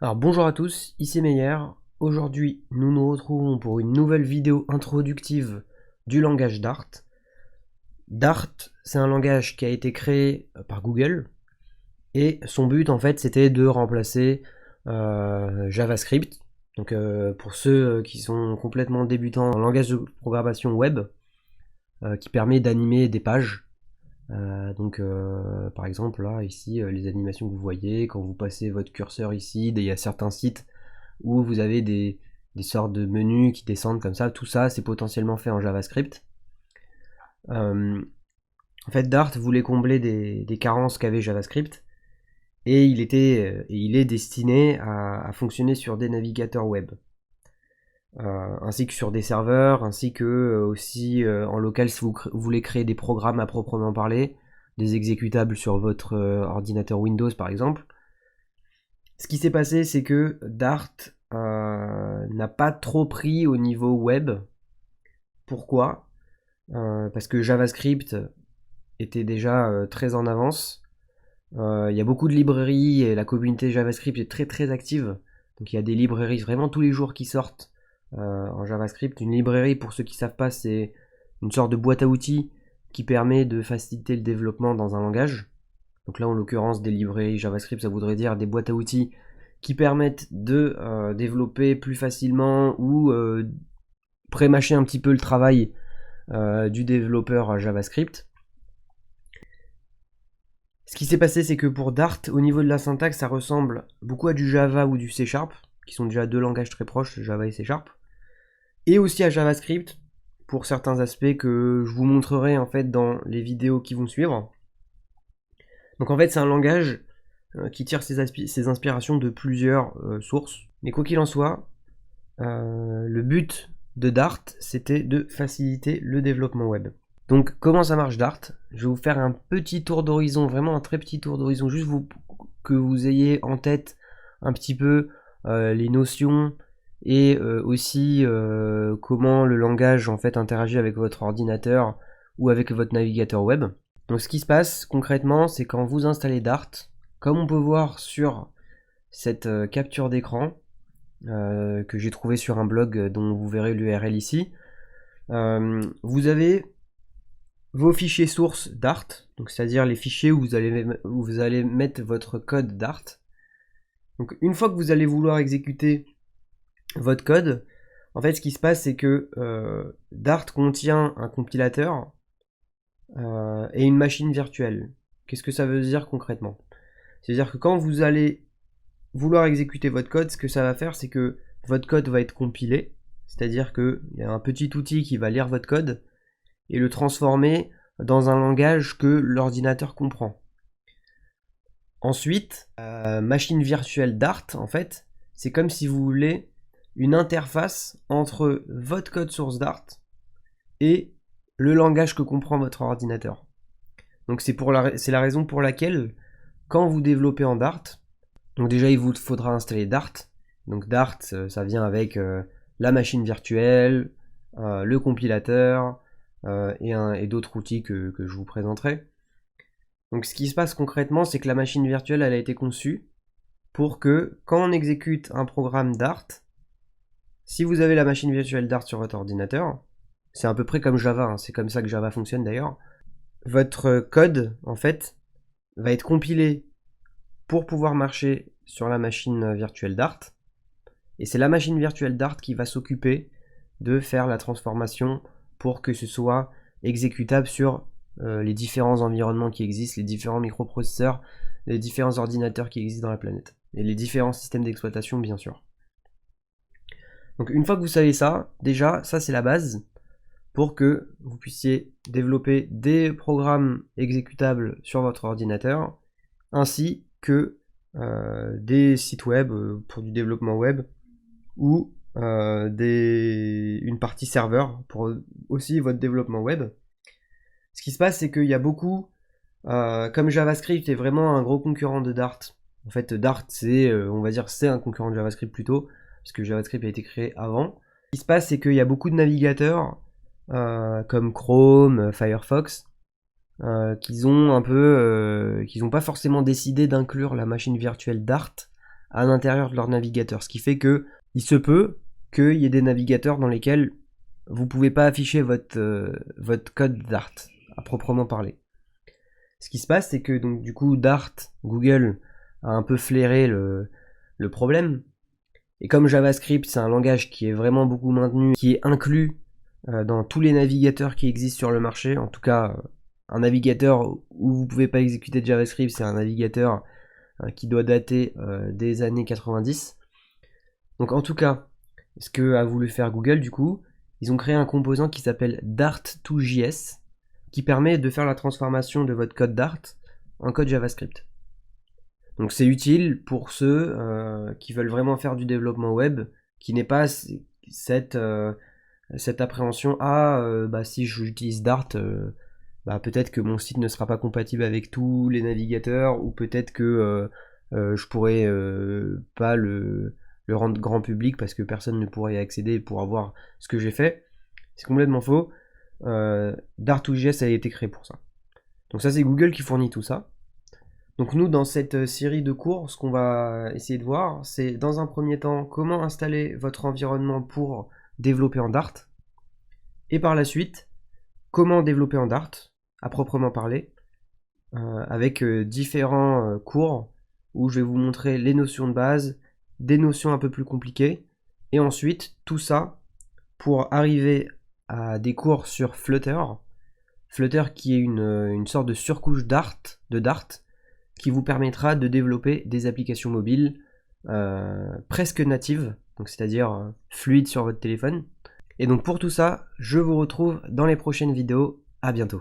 Alors bonjour à tous, ici Meyer. Aujourd'hui, nous nous retrouvons pour une nouvelle vidéo introductive du langage Dart. Dart, c'est un langage qui a été créé par Google et son but en fait c'était de remplacer JavaScript. Donc pour ceux qui sont complètement débutants, un langage de programmation web qui permet d'animer des pages. Par exemple là ici les animations que vous voyez quand vous passez votre curseur ici, il y a certains sites où vous avez des sortes de menus qui descendent comme ça, tout ça c'est potentiellement fait en JavaScript. En fait Dart voulait combler des carences qu'avait JavaScript et il est destiné à fonctionner sur des navigateurs web. Ainsi que sur des serveurs, ainsi que aussi en local si vous voulez créer des programmes à proprement parler, des exécutables sur votre ordinateur Windows par exemple. Ce qui s'est passé, c'est que Dart n'a pas trop pris au niveau web. Pourquoi Parce que JavaScript était déjà très en avance. Il y a beaucoup de librairies et la communauté JavaScript est très très active. Donc il y a des librairies vraiment tous les jours qui sortent en JavaScript. Une librairie, pour ceux qui ne savent pas, c'est une sorte de boîte à outils qui permet de faciliter le développement dans un langage. Donc là, en l'occurrence, des librairies JavaScript, ça voudrait dire des boîtes à outils qui permettent de développer plus facilement ou pré-mâcher un petit peu le travail du développeur JavaScript. Ce qui s'est passé, c'est que pour Dart, au niveau de la syntaxe, ça ressemble beaucoup à du Java ou du C#, qui sont déjà deux langages très proches, Java et C#, et aussi à JavaScript, pour certains aspects que je vous montrerai en fait dans les vidéos qui vont suivre. Donc en fait, c'est un langage qui tire ses inspirations de plusieurs sources. Mais quoi qu'il en soit, le but de Dart, c'était de faciliter le développement web. Donc comment ça marche Dart? Je vais vous faire un petit tour d'horizon, vraiment un très petit tour d'horizon, juste que vous ayez en tête un petit peu les notions et aussi comment le langage en fait interagit avec votre ordinateur ou avec votre navigateur web. Donc ce qui se passe concrètement, c'est quand vous installez Dart, comme on peut voir sur cette capture d'écran que j'ai trouvé sur un blog dont vous verrez l'URL ici, vous avez vos fichiers sources Dart, donc c'est-à-dire les fichiers où vous allez mettre votre code Dart. Donc une fois que vous allez vouloir exécuter votre code, en fait ce qui se passe c'est que Dart contient un compilateur et une machine virtuelle. Qu'est-ce que ça veut dire concrètement? C'est-à-dire que quand vous allez vouloir exécuter votre code, ce que ça va faire, c'est que votre code va être compilé, c'est-à-dire qu'il y a un petit outil qui va lire votre code et le transformer dans un langage que l'ordinateur comprend. Ensuite, machine virtuelle Dart, en fait, c'est comme si vous voulez une interface entre votre code source Dart et le langage que comprend votre ordinateur. Donc c'est la raison pour laquelle, quand vous développez en Dart, donc déjà il vous faudra installer Dart. Donc Dart, ça vient avec la machine virtuelle, le compilateur et d'autres outils que je vous présenterai. Donc ce qui se passe concrètement, c'est que la machine virtuelle, elle a été conçue pour que quand on exécute un programme Dart, si vous avez la machine virtuelle Dart sur votre ordinateur, c'est à peu près comme Java, hein, c'est comme ça que Java fonctionne d'ailleurs, votre code, en fait, va être compilé pour pouvoir marcher sur la machine virtuelle Dart. Et c'est la machine virtuelle Dart qui va s'occuper de faire la transformation pour que ce soit exécutable sur les différents environnements qui existent, les différents microprocesseurs, les différents ordinateurs qui existent dans la planète. Et les différents systèmes d'exploitation, bien sûr. Donc une fois que vous savez ça, déjà, ça c'est la base pour que vous puissiez développer des programmes exécutables sur votre ordinateur, ainsi que des sites web pour du développement web, ou une partie serveur pour aussi votre développement web. Ce qui se passe, c'est qu'il y a beaucoup, comme JavaScript est vraiment un gros concurrent de Dart. En fait, Dart, on va dire, c'est un concurrent de JavaScript plutôt, puisque JavaScript a été créé avant. Ce qui se passe, c'est qu'il y a beaucoup de navigateurs, comme Chrome, Firefox, qu'ils ont pas forcément décidé d'inclure la machine virtuelle Dart à l'intérieur de leur navigateur. Ce qui fait que il se peut qu'il y ait des navigateurs dans lesquels vous ne pouvez pas afficher votre code Dart, à proprement parler. Ce qui se passe, c'est que donc du coup Dart, Google a un peu flairé le problème. Et comme JavaScript, c'est un langage qui est vraiment beaucoup maintenu, qui est inclus dans tous les navigateurs qui existent sur le marché, en tout cas un navigateur où vous ne pouvez pas exécuter de JavaScript, c'est un navigateur qui doit dater des années 90. Donc en tout cas, ce que a voulu faire Google du coup, ils ont créé un composant qui s'appelle Dart2JS, qui permet de faire la transformation de votre code Dart en code JavaScript. Donc c'est utile pour ceux qui veulent vraiment faire du développement web, qui n'est pas cette appréhension si j'utilise Dart, peut-être que mon site ne sera pas compatible avec tous les navigateurs, ou peut-être que je pourrais pas le rendre grand public parce que personne ne pourrait y accéder pour avoir ce que j'ai fait. C'est complètement faux. Dart2JS a été créé pour ça. Donc ça, c'est Google qui fournit tout ça. Donc nous, dans cette série de cours, ce qu'on va essayer de voir, c'est dans un premier temps comment installer votre environnement pour développer en Dart, et par la suite, comment développer en Dart, à proprement parler, avec différents cours où je vais vous montrer les notions de base, des notions un peu plus compliquées, et ensuite tout ça pour arriver à des cours sur Flutter. Flutter qui est une sorte de surcouche Dart, qui vous permettra de développer des applications mobiles presque natives, donc c'est-à-dire fluides sur votre téléphone. Et donc pour tout ça, je vous retrouve dans les prochaines vidéos. À bientôt.